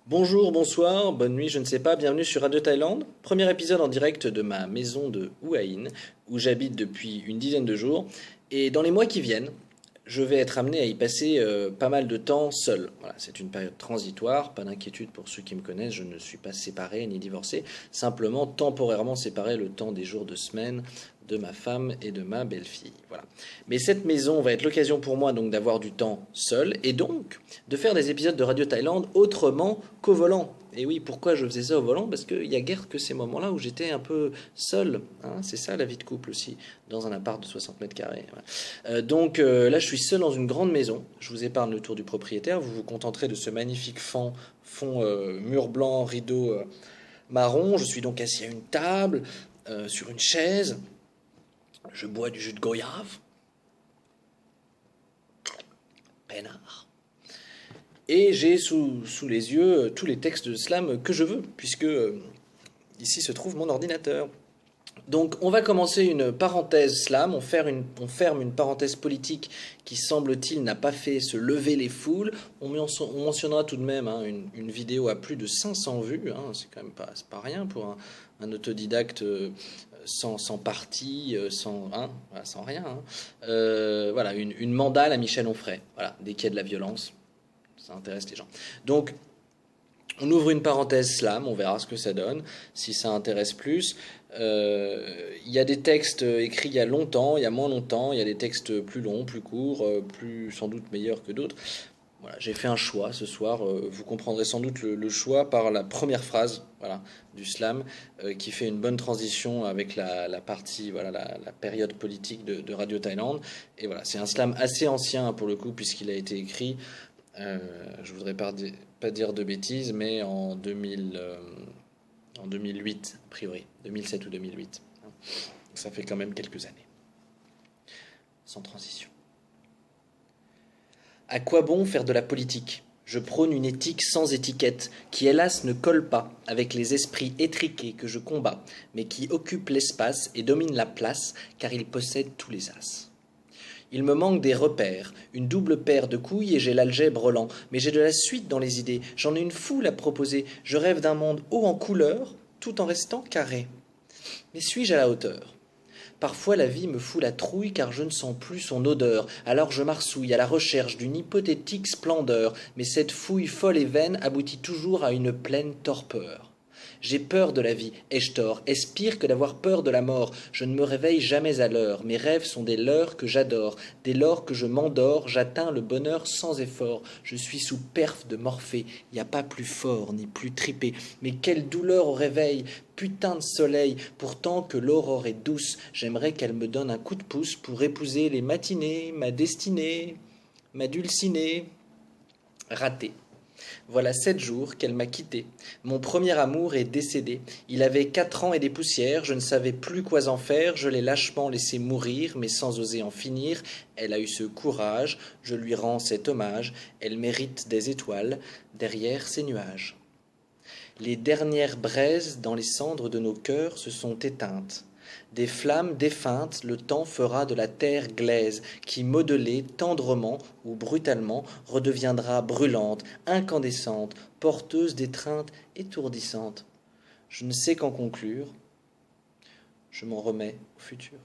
Bonjour, bonsoir, bonne nuit, je ne sais pas, bienvenue sur Radio Thaïlande. Premier épisode en direct de ma maison de Hue Hin, où j'habite depuis une dizaine de jours. Et dans les mois qui viennent, je vais être amené à y passer pas mal de temps seul. Voilà, c'est une période transitoire, pas d'inquiétude pour ceux qui me connaissent, je ne suis pas séparé ni divorcé, simplement temporairement séparé le temps des jours de semaine de ma femme et de ma belle-fille. Voilà. Mais cette maison va être l'occasion pour moi donc d'avoir du temps seul et donc de faire des épisodes de Radio Thaïlande autrement qu'au volant. Et oui, pourquoi je faisais ça au volant? Parce qu'il y a guère que ces moments-là où j'étais un peu seul. Hein, c'est ça la vie de couple aussi, dans un appart de 60 mètres carrés. Voilà. Là, je suis seul dans une grande maison. Je vous épargne le tour du propriétaire. Vous vous contenterez de ce magnifique fond mur blanc, rideau marron. Je suis donc assis à une table, sur une chaise. Je bois du jus de goyave. Peinard. Et j'ai sous les yeux tous les textes de slam que je veux, puisque ici se trouve mon ordinateur. Donc on va commencer une parenthèse slam, on ferme une parenthèse politique qui semble-t-il n'a pas fait se lever les foules. On mentionnera tout de même une vidéo à plus de 500 vues, hein, c'est quand même c'est pas rien pour un autodidacte sans parti, sans rien. Hein. Voilà, une mandale à Michel Onfray, voilà, dès qu'il y a de la violence, ça intéresse les gens. Donc on ouvre une parenthèse slam, on verra ce que ça donne, si ça intéresse plus. Il y a des textes écrits il y a longtemps, il y a moins longtemps, il y a des textes plus longs, plus courts, plus sans doute meilleurs que d'autres. Voilà, j'ai fait un choix ce soir, vous comprendrez sans doute le choix par la première phrase, voilà, du slam, qui fait une bonne transition avec la partie, voilà, la période politique de Radio Thaïlande. Et voilà, c'est un slam assez ancien pour le coup, puisqu'il a été écrit, je voudrais pas dire de bêtises, mais en 2008, a priori, 2007 ou 2008. Ça fait quand même quelques années. Sans transition. À quoi bon faire de la politique? Je prône une éthique sans étiquette, qui hélas ne colle pas avec les esprits étriqués que je combats, mais qui occupent l'espace et dominent la place, car ils possèdent tous les as. Il me manque des repères, une double paire de couilles et j'ai l'algèbre lent, mais j'ai de la suite dans les idées, j'en ai une foule à proposer, je rêve d'un monde haut en couleur, tout en restant carré. Mais suis-je à la hauteur? Parfois la vie me fout la trouille car je ne sens plus son odeur, alors je marsouille à la recherche d'une hypothétique splendeur, mais cette fouille folle et vaine aboutit toujours à une pleine torpeur. J'ai peur de la vie, ai-je tort? Est-ce pire que d'avoir peur de la mort? Je ne me réveille jamais à l'heure, mes rêves sont des leurres que j'adore. Dès lors que je m'endors, j'atteins le bonheur sans effort. Je suis sous perf de Morphée, y a pas plus fort ni plus tripé. Mais quelle douleur au réveil! Putain de soleil, pourtant que l'aurore est douce, j'aimerais qu'elle me donne un coup de pouce pour épouser les matinées, ma destinée, ma dulcinée. Raté. Voilà 7 jours qu'elle m'a quitté. Mon premier amour est décédé. Il avait 4 ans et des poussières, je ne savais plus quoi en faire, je l'ai lâchement laissé mourir, mais sans oser en finir. Elle a eu ce courage, je lui rends cet hommage, elle mérite des étoiles derrière ces nuages. Les dernières braises dans les cendres de nos cœurs se sont éteintes. Des flammes défuntes, le temps fera de la terre glaise, qui, modelée tendrement ou brutalement, redeviendra brûlante, incandescente, porteuse d'étreintes étourdissantes. Je ne sais qu'en conclure, je m'en remets au futur.